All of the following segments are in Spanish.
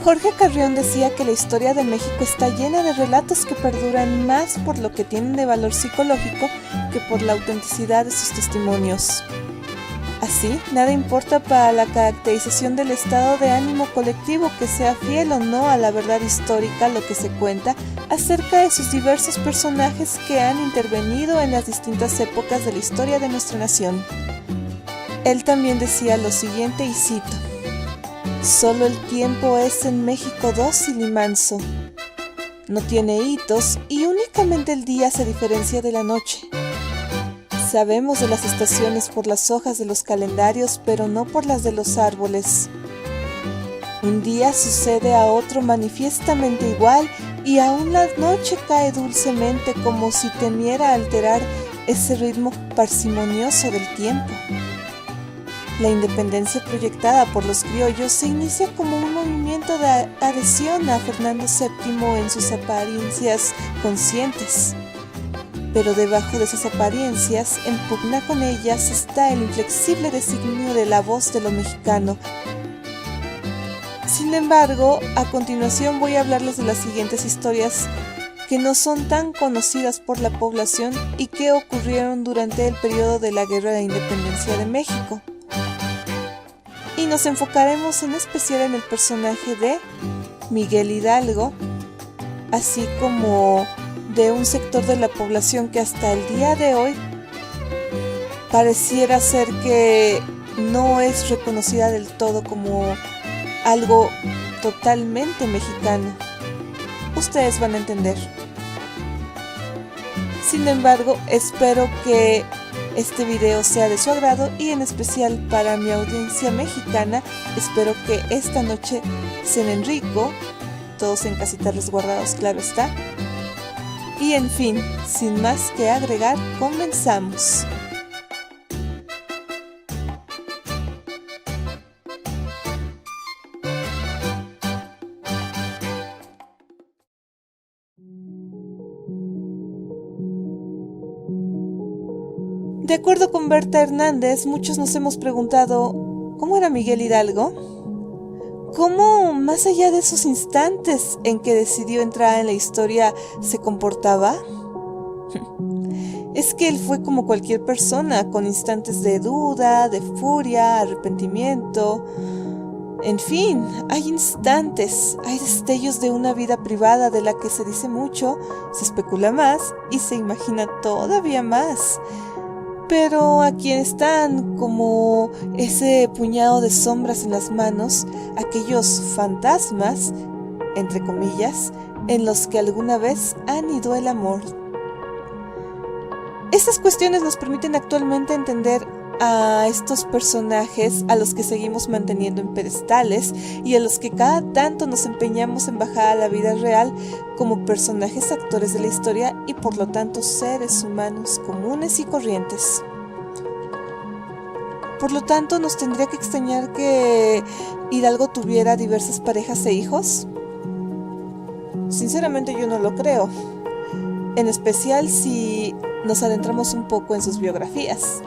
Jorge Carrión decía que la historia de México está llena de relatos que perduran más por lo que tienen de valor psicológico que por la autenticidad de sus testimonios. Así, nada importa para la caracterización del estado de ánimo colectivo que sea fiel o no a la verdad histórica lo que se cuenta acerca de sus diversos personajes que han intervenido en las distintas épocas de la historia de nuestra nación. Él también decía lo siguiente y cito: «Solo el tiempo es en México dócil y manso. No tiene hitos y únicamente el día se diferencia de la noche. Sabemos de las estaciones por las hojas de los calendarios, pero no por las de los árboles. Un día sucede a otro manifiestamente igual y aún la noche cae dulcemente como si temiera alterar ese ritmo parsimonioso del tiempo. La independencia proyectada por los criollos se inicia como un movimiento de adhesión a Fernando VII en sus apariencias conscientes. Pero debajo de esas apariencias, en pugna con ellas, está el inflexible designio de la voz de lo mexicano. Sin embargo, a continuación voy a hablarles de las siguientes historias que no son tan conocidas por la población y que ocurrieron durante el periodo de la Guerra de Independencia de México. Y nos enfocaremos en especial en el personaje de Miguel Hidalgo, así como de un sector de la población que hasta el día de hoy pareciera ser que no es reconocida del todo como algo totalmente mexicano. Ustedes van a entender. Sin embargo, espero que este video sea de su agrado y en especial para mi audiencia mexicana, espero que esta noche cenen rico, todos en casitas resguardados, claro está. Y en fin, sin más que agregar, comenzamos. De acuerdo con Berta Hernández, muchos nos hemos preguntado, ¿cómo era Miguel Hidalgo? ¿Cómo, más allá de esos instantes en que decidió entrar en la historia, se comportaba? Es que él fue como cualquier persona, con instantes de duda, de furia, arrepentimiento. En fin, hay instantes, hay destellos de una vida privada de la que se dice mucho, se especula más y se imagina todavía más. Pero a quien están como ese puñado de sombras en las manos, aquellos fantasmas, entre comillas, en los que alguna vez anidó el amor. Estas cuestiones nos permiten actualmente entender a estos personajes a los que seguimos manteniendo en pedestales y a los que cada tanto nos empeñamos en bajar a la vida real como personajes actores de la historia y por lo tanto seres humanos comunes y corrientes. Por lo tanto, ¿nos tendría que extrañar que Hidalgo tuviera diversas parejas e hijos? Sinceramente yo no lo creo, en especial si nos adentramos un poco en sus biografías.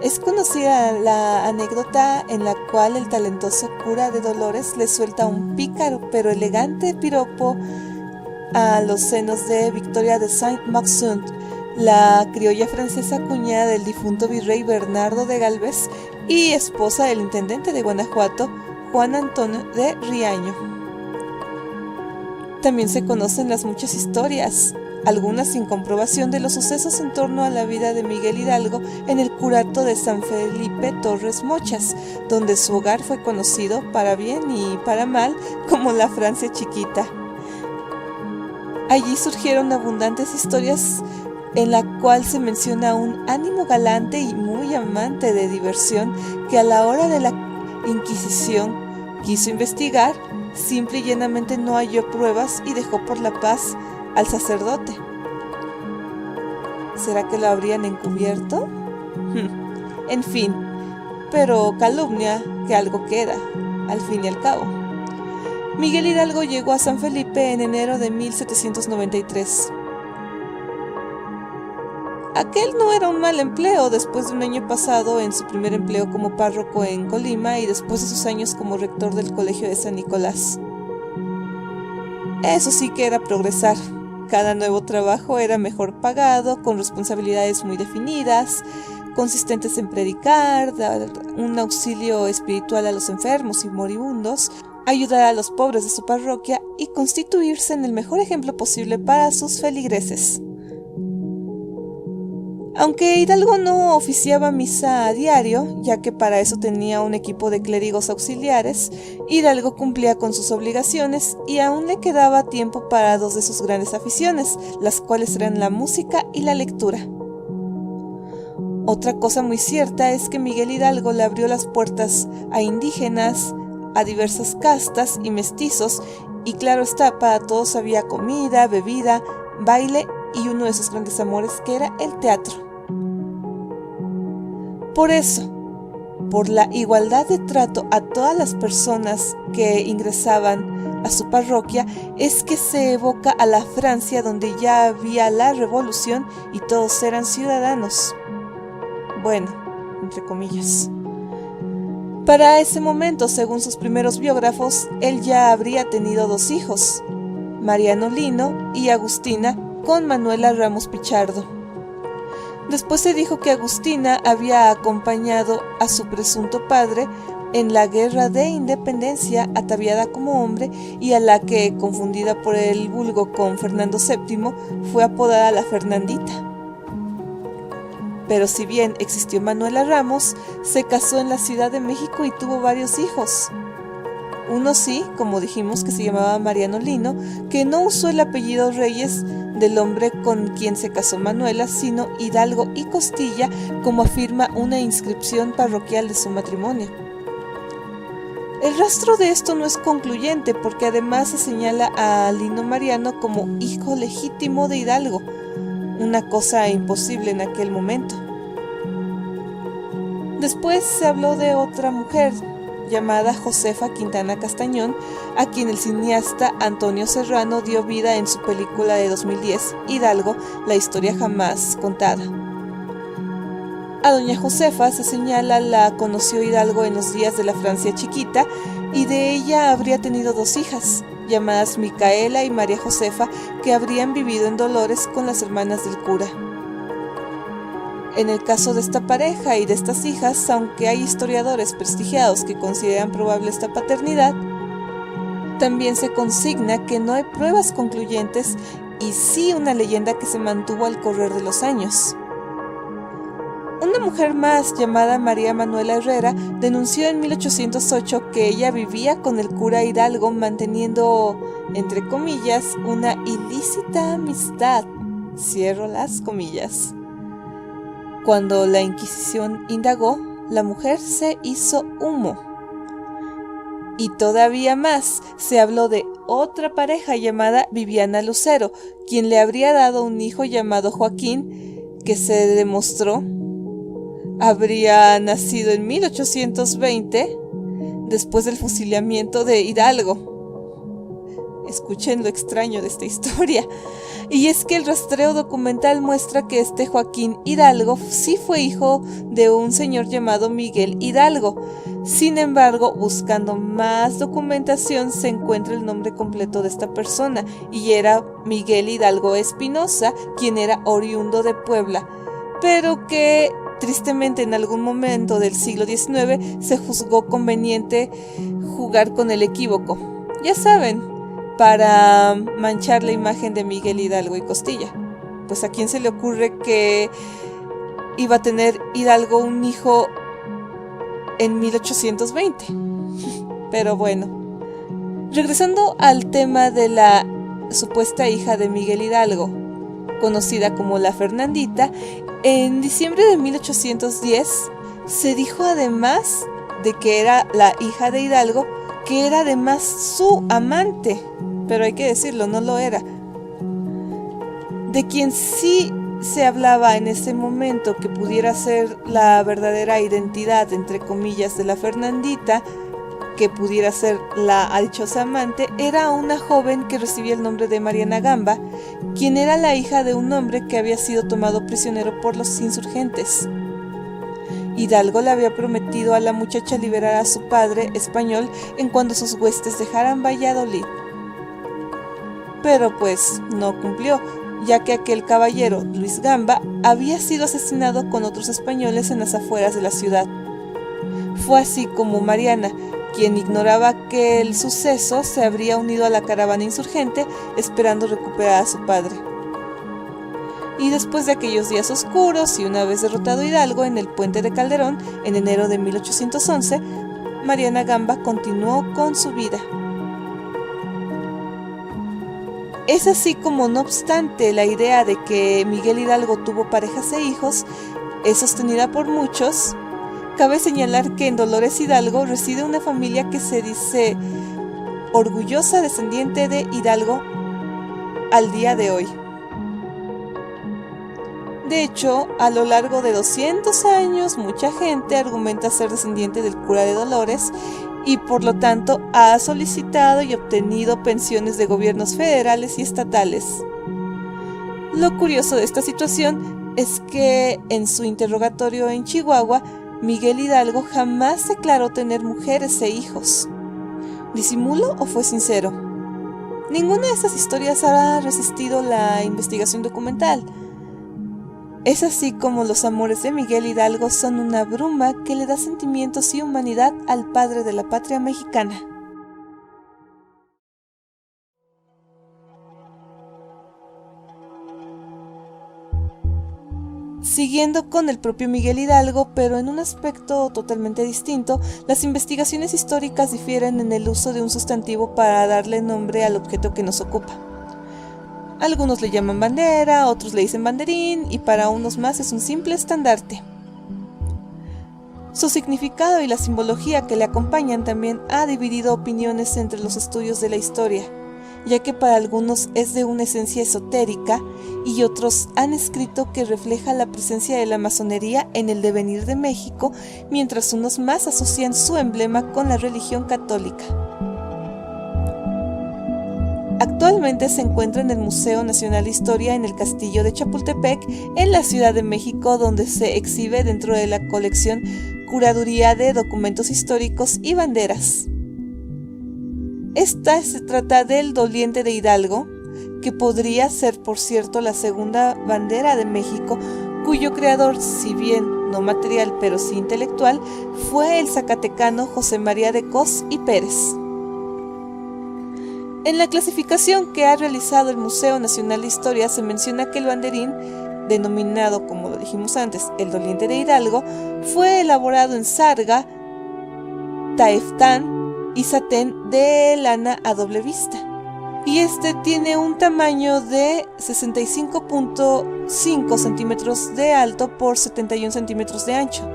Es conocida la anécdota en la cual el talentoso cura de Dolores le suelta un pícaro pero elegante piropo a los senos de Victoria de Saint-Maximin, la criolla francesa cuñada del difunto virrey Bernardo de Galvez y esposa del intendente de Guanajuato, Juan Antonio de Riaño. También se conocen las muchas historias, algunas sin comprobación, de los sucesos en torno a la vida de Miguel Hidalgo en el curato de San Felipe Torres Mochas, donde su hogar fue conocido, para bien y para mal, como la Francia chiquita. Allí surgieron abundantes historias en la cual se menciona un ánimo galante y muy amante de diversión que a la hora de la Inquisición quiso investigar, simple y llanamente no halló pruebas y dejó por la paz al sacerdote. ¿Será que lo habrían encubierto? En fin, pero calumnia que algo queda, al fin y al cabo. Miguel Hidalgo llegó a San Felipe en enero de 1793. Aquel no era un mal empleo después de un año pasado en su primer empleo como párroco en Colima y después de sus años como rector del Colegio de San Nicolás. Eso sí que era progresar. Cada nuevo trabajo era mejor pagado, con responsabilidades muy definidas, consistentes en predicar, dar un auxilio espiritual a los enfermos y moribundos, ayudar a los pobres de su parroquia y constituirse en el mejor ejemplo posible para sus feligreses. Aunque Hidalgo no oficiaba misa a diario, ya que para eso tenía un equipo de clérigos auxiliares, Hidalgo cumplía con sus obligaciones y aún le quedaba tiempo para dos de sus grandes aficiones, las cuales eran la música y la lectura. Otra cosa muy cierta es que Miguel Hidalgo le abrió las puertas a indígenas, a diversas castas y mestizos, y claro está, para todos había comida, bebida, baile y uno de sus grandes amores que era el teatro. Por eso, por la igualdad de trato a todas las personas que ingresaban a su parroquia, es que se evoca a la Francia donde ya había la revolución y todos eran ciudadanos. Bueno, entre comillas. Para ese momento, según sus primeros biógrafos, él ya habría tenido 2 hijos, Mariano Lino y Agustina, con Manuela Ramos Pichardo. Después se dijo que Agustina había acompañado a su presunto padre en la Guerra de Independencia, ataviada como hombre, y a la que, confundida por el vulgo con Fernando VII, fue apodada la Fernandita. Pero si bien existió Manuela Ramos, se casó en la Ciudad de México y tuvo varios hijos. Uno sí, como dijimos, que se llamaba Mariano Lino, que no usó el apellido Reyes del hombre con quien se casó Manuela, sino Hidalgo y Costilla, como afirma una inscripción parroquial de su matrimonio. El rastro de esto no es concluyente, porque además se señala a Lino Mariano como hijo legítimo de Hidalgo, una cosa imposible en aquel momento. Después se habló de otra mujer, llamada Josefa Quintana Castañón, a quien el cineasta Antonio Serrano dio vida en su película de 2010, Hidalgo, la historia jamás contada. A doña Josefa se señala la conoció Hidalgo en los días de la Francia chiquita y de ella habría tenido 2 hijas, llamadas Micaela y María Josefa, que habrían vivido en Dolores con las hermanas del cura. En el caso de esta pareja y de estas hijas, aunque hay historiadores prestigiados que consideran probable esta paternidad, también se consigna que no hay pruebas concluyentes y sí una leyenda que se mantuvo al correr de los años. Una mujer más, llamada María Manuela Herrera, denunció en 1808 que ella vivía con el cura Hidalgo manteniendo, entre comillas, una ilícita amistad, cierro las comillas. Cuando la Inquisición indagó, la mujer se hizo humo. Y todavía más, se habló de otra pareja llamada Viviana Lucero, quien le habría dado un hijo llamado Joaquín, que se demostró habría nacido en 1820, después del fusilamiento de Hidalgo. Escuchen lo extraño de esta historia. Y es que el rastreo documental muestra que este Joaquín Hidalgo sí fue hijo de un señor llamado Miguel Hidalgo. Sin embargo, buscando más documentación se encuentra el nombre completo de esta persona, y era Miguel Hidalgo Espinosa, quien era oriundo de Puebla, pero que tristemente en algún momento del siglo XIX se juzgó conveniente jugar con el equívoco. Ya saben, para manchar la imagen de Miguel Hidalgo y Costilla. Pues a quién se le ocurre que iba a tener Hidalgo un hijo en 1820. Pero bueno, regresando al tema de la supuesta hija de Miguel Hidalgo, conocida como la Fernandita, en diciembre de 1810 se dijo, además de que era la hija de Hidalgo, que era además su amante, pero hay que decirlo, no lo era. De quien sí se hablaba en ese momento que pudiera ser la verdadera identidad, entre comillas, de la Fernandita, que pudiera ser la dichosa amante, era una joven que recibía el nombre de Mariana Gamba, quien era la hija de un hombre que había sido tomado prisionero por los insurgentes. Hidalgo le había prometido a la muchacha liberar a su padre español en cuanto sus huestes dejaran Valladolid. Pero pues no cumplió, ya que aquel caballero, Luis Gamba, había sido asesinado con otros españoles en las afueras de la ciudad. Fue así como Mariana, quien ignoraba que el suceso, se habría unido a la caravana insurgente esperando recuperar a su padre. Y después de aquellos días oscuros y una vez derrotado Hidalgo en el puente de Calderón en enero de 1811, Mariana Gamba continuó con su vida. Es así como, no obstante, la idea de que Miguel Hidalgo tuvo parejas e hijos es sostenida por muchos. Cabe señalar que en Dolores Hidalgo reside una familia que se dice orgullosa descendiente de Hidalgo al día de hoy. De hecho, a lo largo de 200 años, mucha gente argumenta ser descendiente del cura de Dolores y por lo tanto ha solicitado y obtenido pensiones de gobiernos federales y estatales. Lo curioso de esta situación es que en su interrogatorio en Chihuahua, Miguel Hidalgo jamás declaró tener mujeres e hijos. ¿Disimuló o fue sincero? Ninguna de estas historias ha resistido la investigación documental. Es así como los amores de Miguel Hidalgo son una bruma que le da sentimientos y humanidad al padre de la patria mexicana. Siguiendo con el propio Miguel Hidalgo, pero en un aspecto totalmente distinto, las investigaciones históricas difieren en el uso de un sustantivo para darle nombre al objeto que nos ocupa. Algunos le llaman bandera, otros le dicen banderín y para unos más es un simple estandarte. Su significado y la simbología que le acompañan también ha dividido opiniones entre los estudios de la historia, ya que para algunos es de una esencia esotérica y otros han escrito que refleja la presencia de la masonería en el devenir de México, mientras unos más asocian su emblema con la religión católica. Actualmente se encuentra en el Museo Nacional de Historia en el Castillo de Chapultepec, en la Ciudad de México, donde se exhibe dentro de la colección Curaduría de Documentos Históricos y Banderas. Esta se trata del Doliente de Hidalgo, que podría ser, por cierto, la segunda bandera de México, cuyo creador, si bien no material pero sí intelectual, fue el zacatecano José María de Cos y Pérez. En la clasificación que ha realizado el Museo Nacional de Historia se menciona que el banderín, denominado, como lo dijimos antes, el Doliente de Hidalgo, fue elaborado en sarga, taeftán y satén de lana a doble vista. Y este tiene un tamaño de 65.5 centímetros de alto por 71 centímetros de ancho.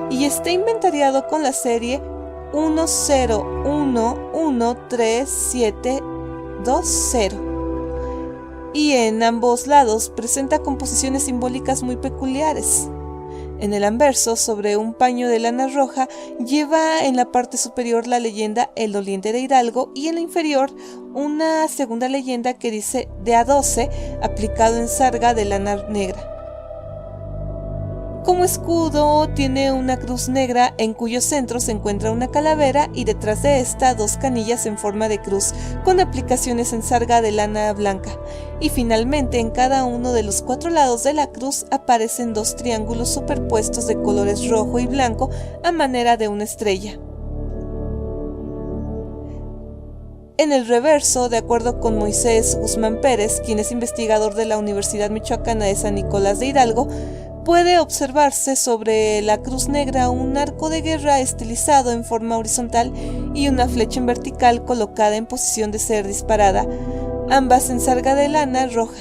Y está inventariado con la serie 10113720. Y en ambos lados presenta composiciones simbólicas muy peculiares. En el anverso, sobre un paño de lana roja, lleva en la parte superior la leyenda El Doliente de Hidalgo y en la inferior una segunda leyenda que dice de a 12, aplicado en sarga de lana negra. Como escudo tiene una cruz negra en cuyo centro se encuentra una calavera y detrás de esta dos canillas en forma de cruz con aplicaciones en sarga de lana blanca. Y finalmente en cada uno de los 4 lados de la cruz aparecen 2 triángulos superpuestos de colores rojo y blanco a manera de una estrella. En el reverso, de acuerdo con Moisés Guzmán Pérez, quien es investigador de la Universidad Michoacana de San Nicolás de Hidalgo, puede observarse sobre la cruz negra un arco de guerra estilizado en forma horizontal y una flecha en vertical colocada en posición de ser disparada, ambas en sarga de lana roja.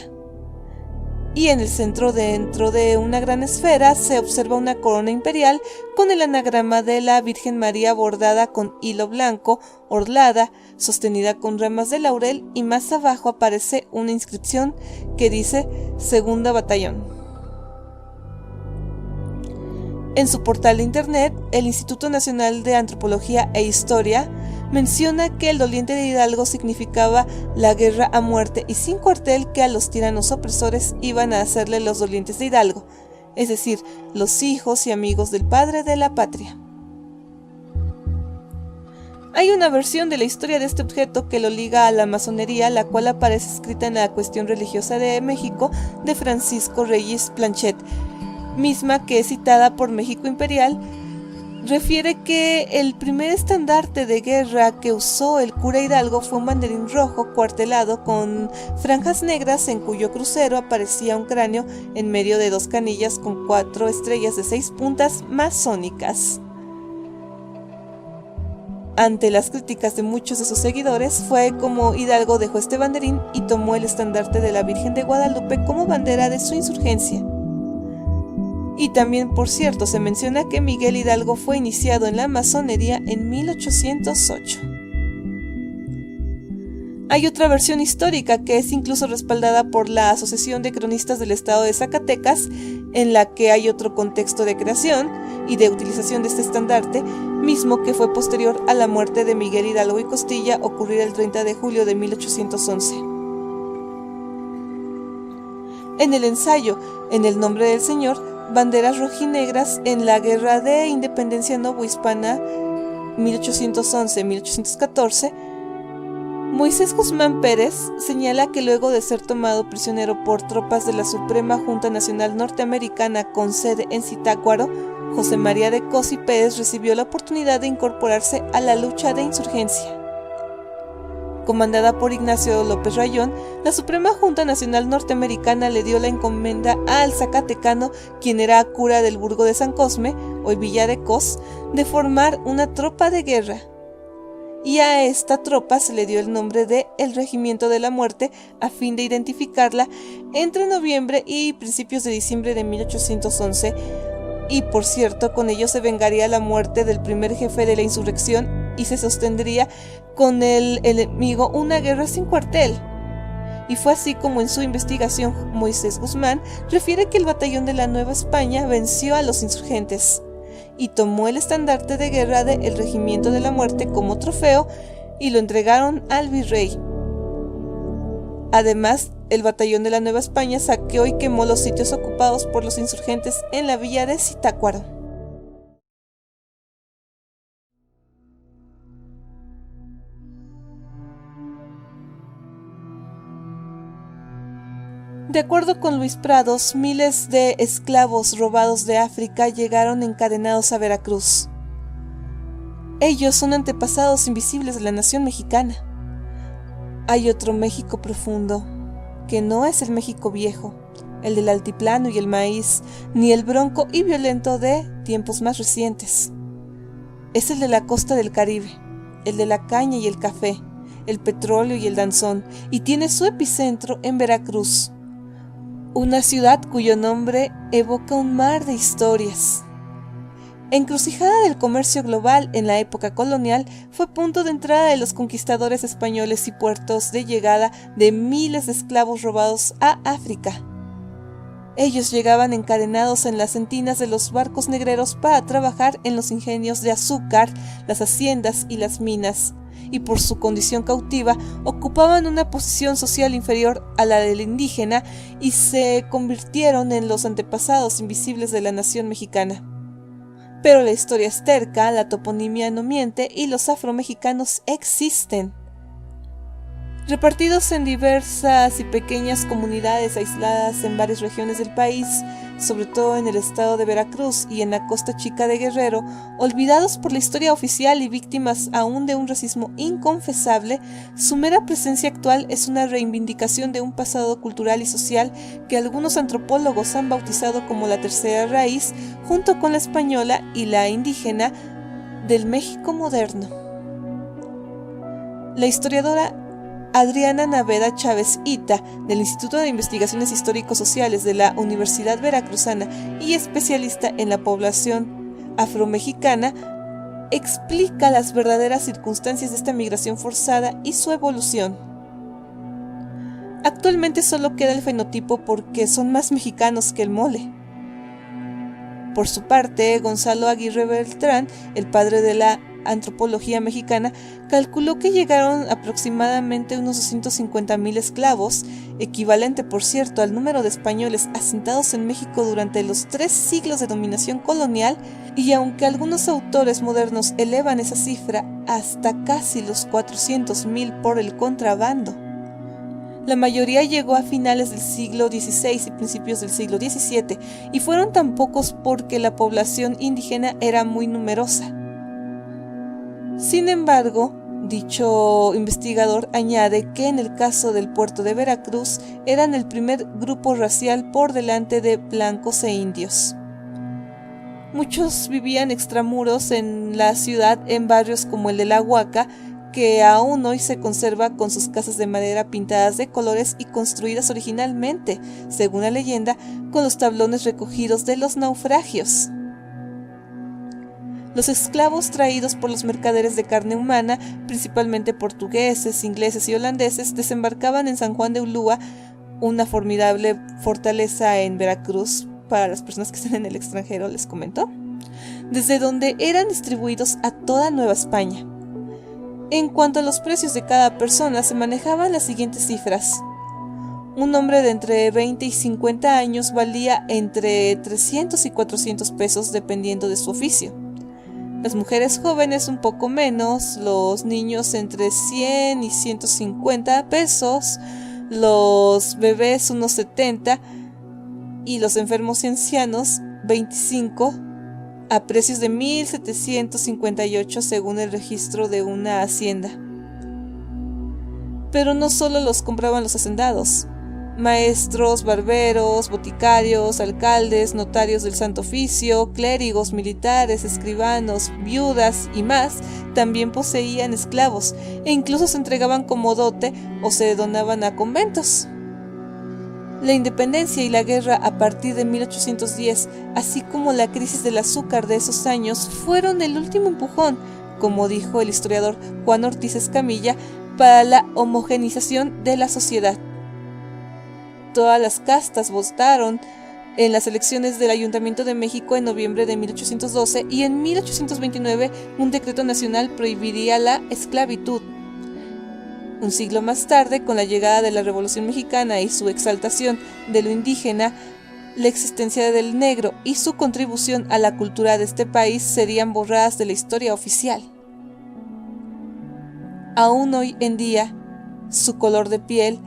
Y en el centro, dentro de una gran esfera, se observa una corona imperial con el anagrama de la Virgen María bordada con hilo blanco, orlada, sostenida con ramas de laurel, y más abajo aparece una inscripción que dice Segunda Batallón. En su portal de internet, el Instituto Nacional de Antropología e Historia menciona que el doliente de Hidalgo significaba la guerra a muerte y sin cuartel que a los tiranos opresores iban a hacerle los dolientes de Hidalgo, es decir, los hijos y amigos del padre de la patria. Hay una versión de la historia de este objeto que lo liga a la masonería, la cual aparece escrita en la Cuestión Religiosa de México de Francisco Reyes Planchet, misma que es citada por México Imperial. Refiere que el primer estandarte de guerra que usó el cura Hidalgo fue un banderín rojo cuartelado con franjas negras en cuyo crucero aparecía un cráneo en medio de 2 canillas con 4 estrellas de 6 puntas masónicas. Ante las críticas de muchos de sus seguidores, fue como Hidalgo dejó este banderín y tomó el estandarte de la Virgen de Guadalupe como bandera de su insurgencia. Y también, por cierto, se menciona que Miguel Hidalgo fue iniciado en la masonería en 1808. Hay otra versión histórica que es incluso respaldada por la Asociación de Cronistas del Estado de Zacatecas, en la que hay otro contexto de creación y de utilización de este estandarte, mismo que fue posterior a la muerte de Miguel Hidalgo y Costilla, ocurrida el 30 de julio de 1811. En el ensayo, En el nombre del Señor, banderas rojinegras en la Guerra de Independencia Novohispana 1811-1814, Moisés Guzmán Pérez señala que luego de ser tomado prisionero por tropas de la Suprema Junta Nacional Norteamericana con sede en Zitácuaro, José María de Cos y Pérez recibió la oportunidad de incorporarse a la lucha de insurgencia. Comandada por Ignacio López Rayón, la Suprema Junta Nacional Norteamericana le dio la encomienda al zacatecano, quien era cura del Burgo de San Cosme, hoy Villa de Cos, de formar una tropa de guerra. Y a esta tropa se le dio el nombre de el Regimiento de la Muerte a fin de identificarla entre noviembre y principios de diciembre de 1811, y por cierto, con ello se vengaría la muerte del primer jefe de la insurrección y se sostendría con el enemigo una guerra sin cuartel. Y fue así como en su investigación Moisés Guzmán refiere que el batallón de la Nueva España venció a los insurgentes y tomó el estandarte de guerra del Regimiento de la Muerte como trofeo y lo entregaron al virrey. Además, el batallón de la Nueva España saqueó y quemó los sitios ocupados por los insurgentes en la villa de Zitácuaro. De acuerdo con Luis Prados, miles de esclavos robados de África llegaron encadenados a Veracruz. Ellos son antepasados invisibles de la nación mexicana. Hay otro México profundo, que no es el México viejo, el del altiplano y el maíz, ni el bronco y violento de tiempos más recientes. Es el de la costa del Caribe, el de la caña y el café, el petróleo y el danzón, y tiene su epicentro en Veracruz, una ciudad cuyo nombre evoca un mar de historias. Encrucijada del comercio global en la época colonial, fue punto de entrada de los conquistadores españoles y puertos de llegada de miles de esclavos robados a África. Ellos llegaban encadenados en las entinas de los barcos negreros para trabajar en los ingenios de azúcar, las haciendas y las minas, y por su condición cautiva ocupaban una posición social inferior a la del indígena y se convirtieron en los antepasados invisibles de la nación mexicana. Pero la historia es terca, la toponimia no miente y los afromexicanos existen. Repartidos en diversas y pequeñas comunidades aisladas en varias regiones del país, sobre todo en el estado de Veracruz y en la Costa Chica de Guerrero, olvidados por la historia oficial y víctimas aún de un racismo inconfesable, su mera presencia actual es una reivindicación de un pasado cultural y social que algunos antropólogos han bautizado como la tercera raíz, junto con la española y la indígena, del México moderno. La historiadora Adriana Naveda Chávez Ita, del Instituto de Investigaciones Histórico-Sociales de la Universidad Veracruzana y especialista en la población afromexicana, explica las verdaderas circunstancias de esta migración forzada y su evolución. Actualmente solo queda el fenotipo porque son más mexicanos que el mole. Por su parte, Gonzalo Aguirre Beltrán, el padre de la antropología mexicana, calculó que llegaron aproximadamente unos 250,000 esclavos, equivalente por cierto al número de españoles asentados en México durante los 3 siglos de dominación colonial, y aunque algunos autores modernos elevan esa cifra hasta casi los 400,000 por el contrabando. La mayoría llegó a finales del siglo XVI y principios del siglo XVII, y fueron tan pocos porque la población indígena era muy numerosa. Sin embargo, dicho investigador añade que en el caso del puerto de Veracruz eran el primer grupo racial por delante de blancos e indios. Muchos vivían extramuros en la ciudad en barrios como el de La Huaca, que aún hoy se conserva con sus casas de madera pintadas de colores y construidas originalmente, según la leyenda, con los tablones recogidos de los naufragios. Los esclavos traídos por los mercaderes de carne humana, principalmente portugueses, ingleses y holandeses, desembarcaban en San Juan de Ulúa, una formidable fortaleza en Veracruz, para las personas que están en el extranjero, les comento, desde donde eran distribuidos a toda Nueva España. En cuanto a los precios de cada persona, se manejaban las siguientes cifras. Un hombre de entre 20 y 50 años valía entre 300 y 400 pesos dependiendo de su oficio. Las mujeres jóvenes un poco menos, los niños entre 100 y 150 pesos, los bebés unos 70 y los enfermos y ancianos 25 a precios de 1,758 según el registro de una hacienda. Pero no solo los compraban los hacendados. Maestros, barberos, boticarios, alcaldes, notarios del Santo Oficio, clérigos, militares, escribanos, viudas y más también poseían esclavos e incluso se entregaban como dote o se donaban a conventos. La independencia y la guerra a partir de 1810, así como la crisis del azúcar de esos años, fueron el último empujón, como dijo el historiador Juan Ortiz Escamilla, para la homogenización de la sociedad. Todas las castas votaron en las elecciones del Ayuntamiento de México en noviembre de 1812 y en 1829 un decreto nacional prohibiría la esclavitud. Un siglo más tarde, con la llegada de la Revolución Mexicana y su exaltación de lo indígena, la existencia del negro y su contribución a la cultura de este país serían borradas de la historia oficial. Aún hoy en día, su color de piel,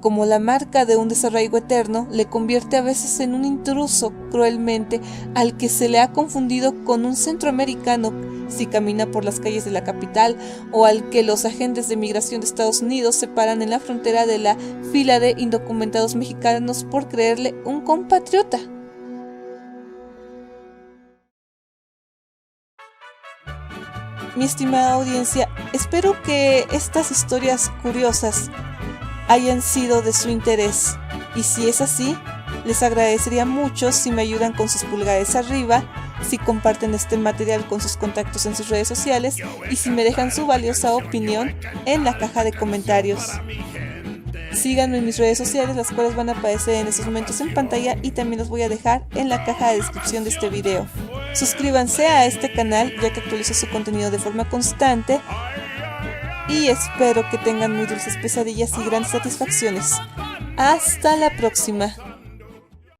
como la marca de un desarraigo eterno, le convierte a veces en un intruso cruelmente al que se le ha confundido con un centroamericano si camina por las calles de la capital, o al que los agentes de migración de Estados Unidos separan en la frontera de la fila de indocumentados mexicanos por creerle un compatriota. Mi estimada audiencia, espero que estas historias curiosas hayan sido de su interés, y si es así, les agradecería mucho si me ayudan con sus pulgares arriba, si comparten este material con sus contactos en sus redes sociales y si me dejan su valiosa opinión en la caja de comentarios. Síganme en mis redes sociales, las cuales van a aparecer en estos momentos en pantalla y también los voy a dejar en la caja de descripción de este video. Suscríbanse a este canal ya que actualizo su contenido de forma constante y espero que tengan muy dulces pesadillas y grandes satisfacciones. Hasta la próxima.